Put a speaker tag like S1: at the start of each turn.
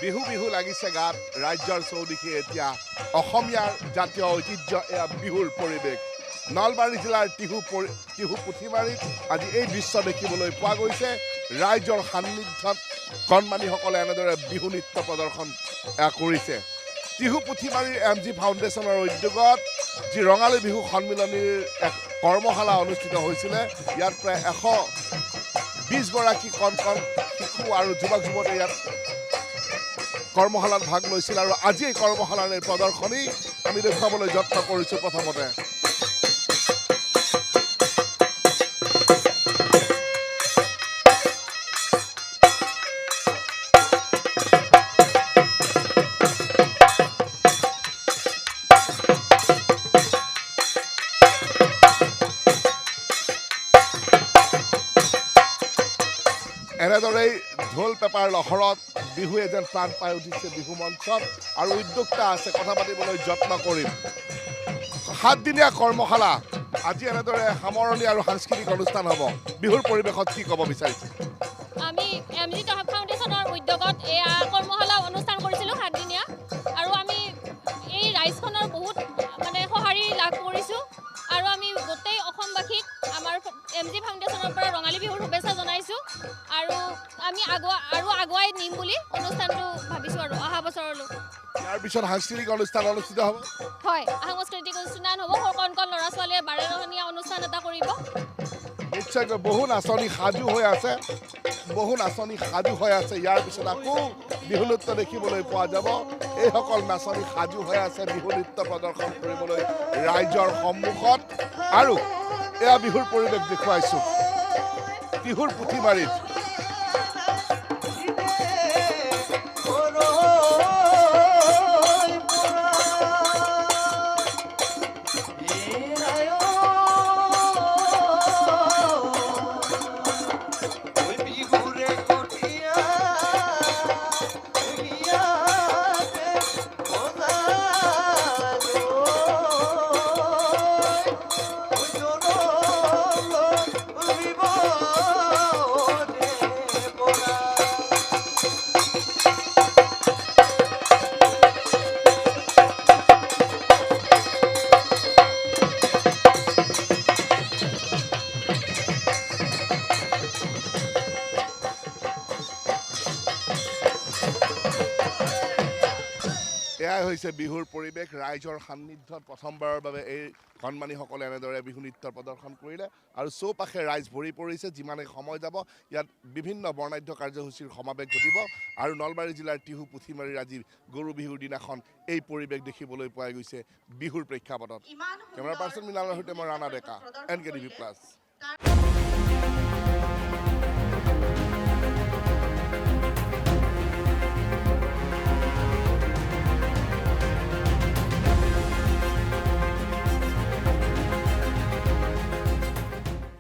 S1: বিহু বিহু লাগিছে গাত ৰাজ্যৰ চৌদিশে এতিয়া অসমীয়াৰ জাতীয় ঐতিহ্য এয়া বিহুৰ পৰিৱেশ নলবাৰী জিলাৰ টিহু পুথিমাৰীত আজি এই দৃশ্য দেখিবলৈ পোৱা গৈছে ৰাইজৰ সান্নিধ্যত কণমানিসকলে এনেদৰে বিহু নৃত্য প্ৰদৰ্শন কৰিছে টিহু পুথিমাৰীৰ MG ফাউণ্ডেশ্যনৰ উদ্যোগত যি ৰঙালী বিহু সন্মিলনীৰ এক কৰ্মশালা অনুষ্ঠিত হৈছিলে ইয়াত প্ৰায় 120 গৰাকী কণ শিশু আৰু যুৱক যুৱতীয়ে ইয়াত কৰ্মশালাত ভাগ লৈছিল আৰু আজি এই কৰ্মশালাৰ প্ৰদৰ্শনী আমি দেখুৱাবলৈ যত্ন কৰিছোঁ প্ৰথমতে এনেদৰেই ঢোল পেপাৰ লহৰত বিহুৱে যেন প্ৰাণ পাই উঠিছে বিহু মঞ্চত আৰু উদ্যোক্তা আছে কথা পাতিবলৈ যত্ন কৰিম 7 দিনীয়া কৰ্মশালা আজি এনেদৰে সামৰণি আৰু সাংস্কৃতিক অনুষ্ঠান হ'ব বিহুৰ পৰিৱেশত কি ক'ব বিচাৰিছে
S2: আমি MG ফাউণ্ডেশ্যনৰ উদ্যোগত এয়া কৰ্মশালা অনুষ্ঠান কৰিছিলোঁ 7 দিনীয়া আৰু আমি এই ৰাইজখনৰ বহুত মানে সঁহাৰি লাভ কৰিছোঁ আৰু আমি গোটেই অসমবাসীক আমাৰ MG ফাউণ্ডেশ্যনৰ পৰা ৰঙালী বিহুৰ শুভেচ্ছা জনাইছোঁ আৰু আমি আগুৱাই নিম বুলি অনুষ্ঠানটো ভাবিছোঁ আৰু অহা বছৰলৈ
S1: ইয়াৰ পিছত সাংস্কৃতিক অনুষ্ঠান অনুষ্ঠিত হ'ব
S2: হয় সাংস্কৃতিক অনুষ্ঠান হ'ব কণ ল'ৰা ছোৱালীয়ে 12ৰহনীয়া অনুষ্ঠান এটা কৰিব
S1: নিশ্চয়কৈ বহু নাচনী সাজু হৈ আছে ইয়াৰ পিছত আকৌ বিহু নৃত্য দেখিবলৈ পোৱা যাব এইসকল নাচনী সাজু হৈ আছে বিহু নৃত্য প্ৰদৰ্শন কৰিবলৈ ৰাইজৰ সন্মুখত আৰু এয়া বিহুৰ পৰিৱেশ দেখুৱাইছোঁ টিহুৰ পুথিমাৰীত এয়াই হৈছে বিহুৰ পৰিৱেশ ৰাইজৰ সান্নিধ্যত প্ৰথমবাৰৰ বাবে এই কণমানিসকলে এনেদৰে বিহু নৃত্য প্ৰদৰ্শন কৰিলে আৰু চৌপাশে ৰাইজ ভৰি পৰিছে যিমানে সময় যাব ইয়াত বিভিন্ন বৰ্ণাঢ্য কাৰ্যসূচীৰ সমাৱেশ ঘটিব আৰু নলবাৰী জিলাৰ টিহু পুথিমাৰীৰ আজি গৰু বিহুৰ দিনাখন এই পৰিৱেশ দেখিবলৈ পোৱা গৈছে বিহুৰ প্ৰেক্ষাপটত কেমেৰা পাৰ্চন মৃণালৰ সৈতে মই ৰাণা ডেকা NKTV+